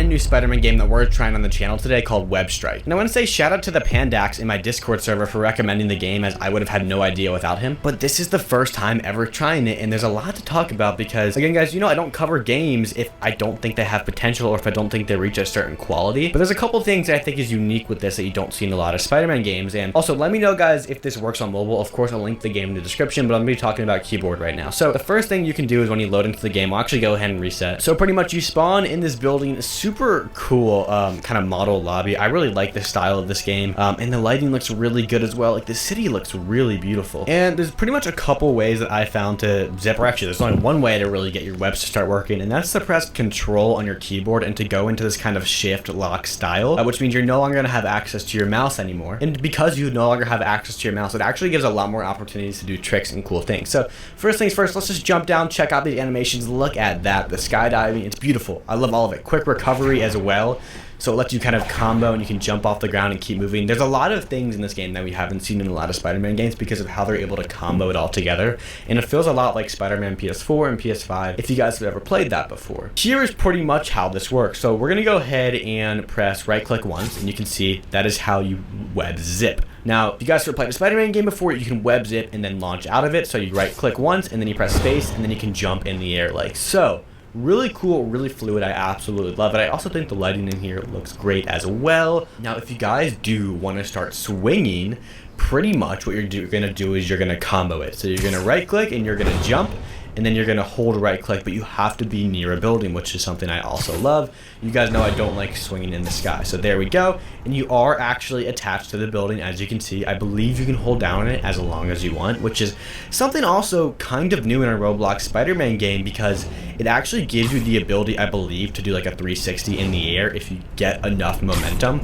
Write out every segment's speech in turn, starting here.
brand new Spider-Man game that we're trying on the channel today called Web Strike. And I want to say shout out to the Pandax in my Discord server for recommending the game, as I would have had no idea without him. But this is the first time ever trying it, and there's a lot to talk about because, again guys, you know I don't cover games if I don't think they have potential or if I don't think they reach a certain quality. But there's a couple things that I think is unique with this that you don't see in a lot of Spider-Man games. And also let me know guys if this works on mobile. Of course I'll link the game in the description, but I'm going to be talking about keyboard right now. So the first thing you can do is when you load into the game, I'll actually go ahead and reset. So pretty much you spawn in this building, super cool kind of model lobby. I really like the style of this game, and the lighting looks really good as well. Like the city looks really beautiful, and there's pretty much a couple ways that I found to zip, or actually there's only one way to really get your webs to start working, and that's to press control on your keyboard and to go into this kind of shift lock style, which means you're no longer going to have access to your mouse anymore. And because you no longer have access to your mouse, it actually gives a lot more opportunities to do tricks and cool things. So first things first, let's just jump down, check out the animations. Look at that, the skydiving, it's beautiful. I love all of it. Quick recovery as well, so it lets you kind of combo and you can jump off the ground and keep moving. There's a lot of things in this game that we haven't seen in a lot of Spider-Man games because of how they're able to combo it all together, and it feels a lot like Spider-Man PS4 and PS5 if you guys have ever played that before. Here is pretty much how this works. So we're gonna go ahead and press right click once, and you can see that is how you web zip. Now, if you guys have ever played a Spider-Man game before, you can web zip and then launch out of it. So you right click once and then you press space and then you can jump in the air like so. Really cool, really fluid. I absolutely love it. I also think the lighting in here looks great as well. Now, if you guys do want to start swinging, pretty much what you're going to do is you're going to combo it. So you're going to right click and you're going to jump, and then you're going to hold right click, but you have to be near a building, which is something I also love. You guys know I don't like swinging in the sky. So there we go. And you are actually attached to the building, as you can see. I believe you can hold down on it as long as you want, which is something also kind of new in a Roblox Spider-Man game, because it actually gives you the ability, I believe, to do like a 360 in the air if you get enough momentum,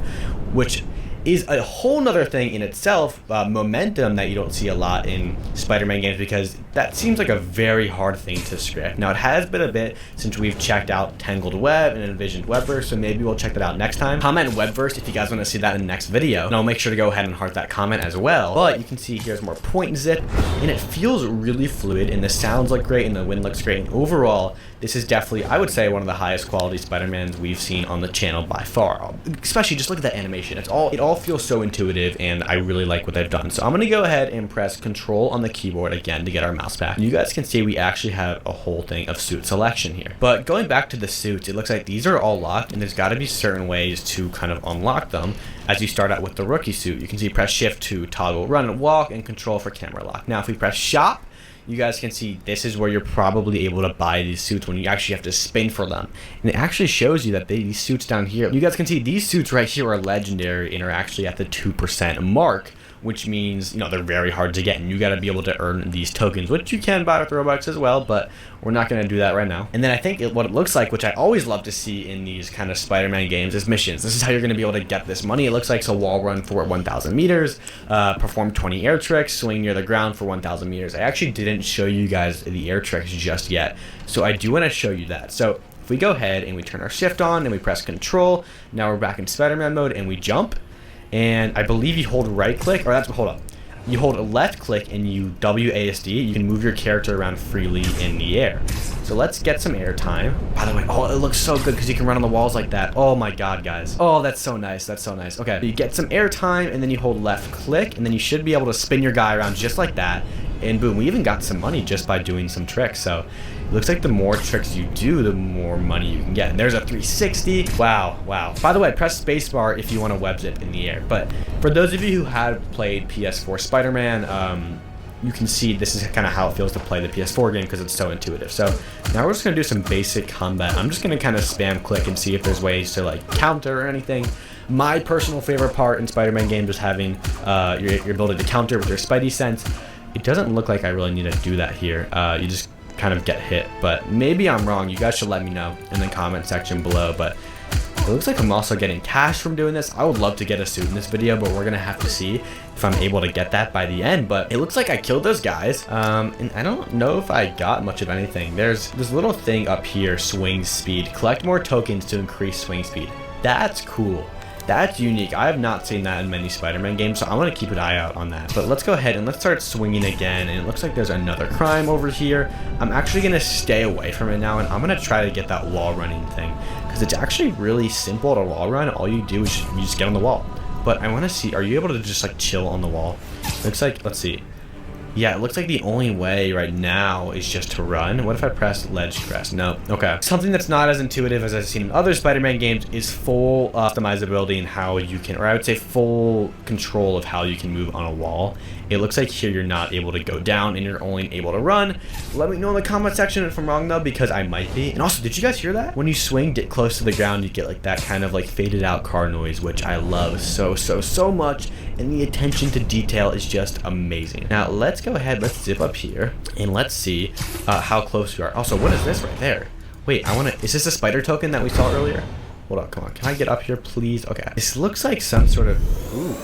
which is a whole nother thing in itself, momentum that you don't see a lot in Spider-Man games, because that seems like a very hard thing to script. Now, it has been a bit since we've checked out Tangled Web and Envisioned Webverse, so maybe we'll check that out next time. Comment Webverse if you guys want to see that in the next video, and I'll make sure to go ahead and heart that comment as well. But you can see here's more point and zip, and it feels really fluid, and the sounds look great, and the wind looks great, and overall, this is definitely, I would say, one of the highest quality Spider-Mans we've seen on the channel by far. Especially just look at that animation. It all feels so intuitive, and I really like what they've done. So I'm gonna go ahead and press control on the keyboard again to get our mouse back. And you guys can see we actually have a whole thing of suit selection here. But going back to the suits, it looks like these are all locked, and there's gotta be certain ways to kind of unlock them. As you start out with the rookie suit, you can see press shift to toggle run and walk, and control for camera lock. Now if we press shop, you guys can see this is where you're probably able to buy these suits when you actually have to spin for them. And it actually shows you that these suits down here, you guys can see these suits right here are legendary and are actually at the 2% mark, which means, you know, they're very hard to get, and you got to be able to earn these tokens, which you can buy with Robux as well, but we're not going to do that right now. And then I think what it looks like, which I always love to see in these kind of Spider-Man games, is missions. This is how you're going to be able to get this money. It looks like, so wall run for 1,000 meters, perform 20 air tricks, swing near the ground for 1,000 meters. I actually didn't show you guys the air tricks just yet, so I do want to show you that. So if we go ahead and we turn our shift on and we press control, now we're back in Spider-Man mode, and we jump. And I believe you hold right click, or that's, hold up. You hold a left click and you WASD, you can move your character around freely in the air. So let's get some air time. By the way, oh, it looks so good because you can run on the walls like that. Oh my god, guys. Oh, that's so nice, that's so nice. Okay, you get some air time, and then you hold left click, and then you should be able to spin your guy around just like that. And boom, we even got some money just by doing some tricks. So it looks like the more tricks you do, the more money you can get. And there's a 360. Wow, wow. By the way, press spacebar if you want to web zip in the air. But for those of you who have played PS4 Spider-Man, you can see this is kind of how it feels to play the PS4 game because it's so intuitive. So now we're just going to do some basic combat. I'm just going to kind of spam click and see if there's ways to like counter or anything. My personal favorite part in Spider-Man games is having your ability to counter with your Spidey sense. It doesn't look like I really need to do that here. You just kind of get hit, but maybe I'm wrong. You guys should let me know in the comment section below. But it looks like I'm also getting cash from doing this. I would love to get a suit in this video, but we're gonna have to see if I'm able to get that by the end. But it looks like I killed those guys, and I don't know if I got much of anything. There's this little thing up here, swing speed. Collect more tokens to increase swing speed. That's cool. That's unique. I have not seen that in many Spider-Man games, so I want to keep an eye out on that. But let's go ahead and let's start swinging again. And it looks like there's another crime over here. I'm actually going to stay away from it now, and I'm going to try to get that wall running thing, because it's actually really simple to wall run. All you do is you just get on the wall. But I want to see, are you able to just like chill on the wall? Looks like, let's see. Yeah, it looks like the only way right now is just to run. What if I press ledge press? No. Okay. Something that's not as intuitive as I've seen in other Spider-Man games is full customizability and how you can, or I would say full control of how you can move on a wall. It looks like here you're not able to go down and you're only able to run. Let me know in the comment section if I'm wrong though, because I might be. And also, did you guys hear that? When you swing, get close to the ground, you get like that kind of like faded out car noise, which I love so much. And the attention to detail is just amazing. Now let's go ahead, let's zip up here and let's see how close we are. Also, what is this right there? Wait, is this a spider token that we saw earlier? Hold on, come on, can I get up here please? Okay, this looks like some sort of, ooh.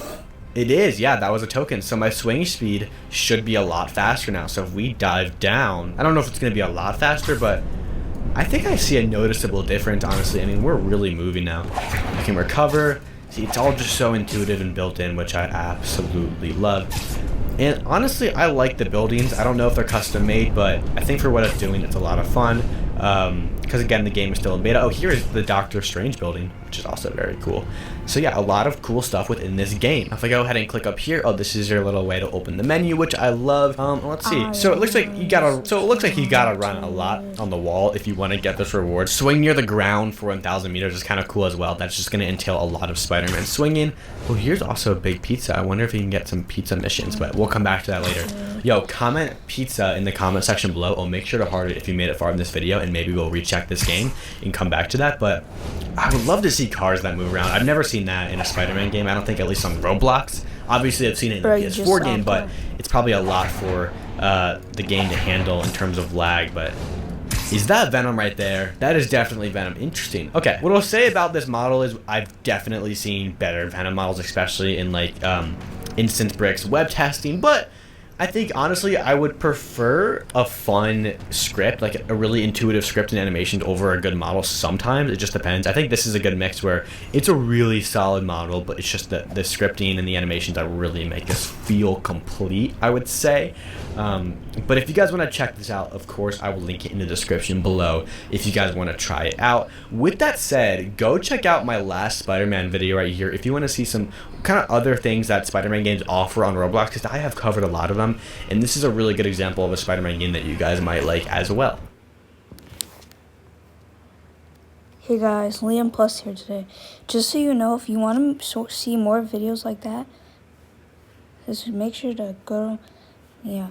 It is, yeah, that was a token. So my swing speed should be a lot faster now. So if we dive down, I don't know if it's gonna be a lot faster, but I think I see a noticeable difference, honestly. I mean, we're really moving now. I can recover. See, it's all just so intuitive and built in, which I absolutely love. And honestly, I like the buildings. I don't know if they're custom made, but I think for what it's doing, it's a lot of fun. Because again, the game is still in beta. Oh, here is the Doctor Strange building, which is also very cool. So yeah, a lot of cool stuff within this game. If I go ahead and click up here, oh, this is your little way to open the menu, which I love. Let's see. So it looks like you gotta run a lot on the wall if you want to get this reward. Swing near the ground for 1,000 meters is kind of cool as well. That's just gonna entail a lot of Spider-Man swinging. Oh, here's also a big pizza. I wonder if you can get some pizza missions, but we'll come back to that later. Yo, comment pizza in the comment section below. I'll make sure to heart it if you made it far in this video, and maybe we'll recheck this game and come back to that. But I would love to see cars that move around. I've never seen that in a Spider-Man game. I don't think, at least on Roblox. Obviously, I've seen it in the PS4 game, but it's probably a lot for the game to handle in terms of lag. But is that Venom right there? That is definitely Venom. Interesting. Okay, what I'll say about this model is I've definitely seen better Venom models, especially in like Instance Bricks web testing, but I think honestly I would prefer a fun script, like a really intuitive script and animation over a good model sometimes. It just depends. I think this is a good mix where it's a really solid model, but it's just the scripting and the animations that really make this feel complete, I would say. But if you guys want to check this out, of course, I will link it in the description below if you guys want to try it out. With that said, go check out my last Spider-Man video right here if you want to see some kind of other things that Spider-Man games offer on Roblox, because I have covered a lot of them, and this is a really good example of a Spider-Man game that you guys might like as well. Hey guys, Liam Plus here today. Just so you know, if you want to see more videos like that, just make sure to go, yeah.